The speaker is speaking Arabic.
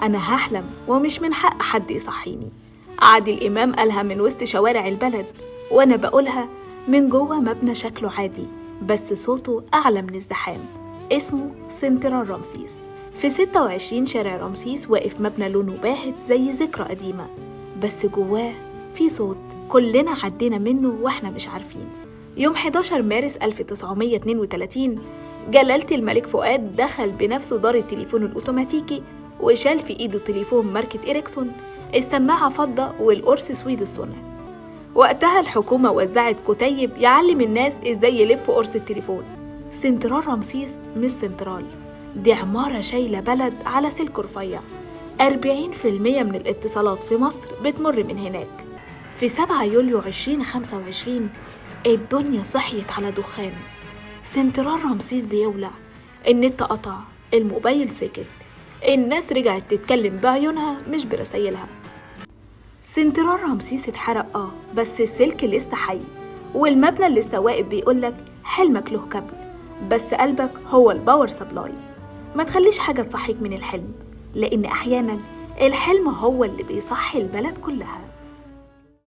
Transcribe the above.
أنا هحلم ومش من حق حد يصحيني. عادل إمام قالها من وسط شوارع البلد، وأنا بقولها من جوه مبنى شكله عادي بس صوته أعلى من الزحام. اسمه سنترال رمسيس. في 26 شارع رمسيس واقف مبنى لونه باهت زي ذكرى قديمة، بس جواه في صوت كلنا عدينا منه وإحنا مش عارفين. يوم 11 مارس 1932 جلالة الملك فؤاد دخل بنفسه دار التليفون الأوتوماتيكي وشال في إيده تليفون ماركة إريكسون، السماعة فضة والقرص سويد الصنع. وقتها الحكومة وزعت كتيب يعلم الناس إزاي يلفوا قرص التليفون. سنترال رمسيس مش سنترال، دي عمارة شايلة بلد على سلك رفيع. 40% من الاتصالات في مصر بتمر من هناك. في 7 يوليو 2025 الدنيا صحيت على دخان. سنترال رمسيس بيولع، النت قطع، الموبايل سكت، الناس رجعت تتكلم بعيونها مش برسايلها. سنترال رمسيس اتحرق بس السلك لسه حي، والمبنى اللي لسه واقف بيقولك حلمك له كبل بس قلبك هو الباور سبلاي. ما تخليش حاجة تصحيك من الحلم، لأن أحيانا الحلم هو اللي بيصحي البلد كلها.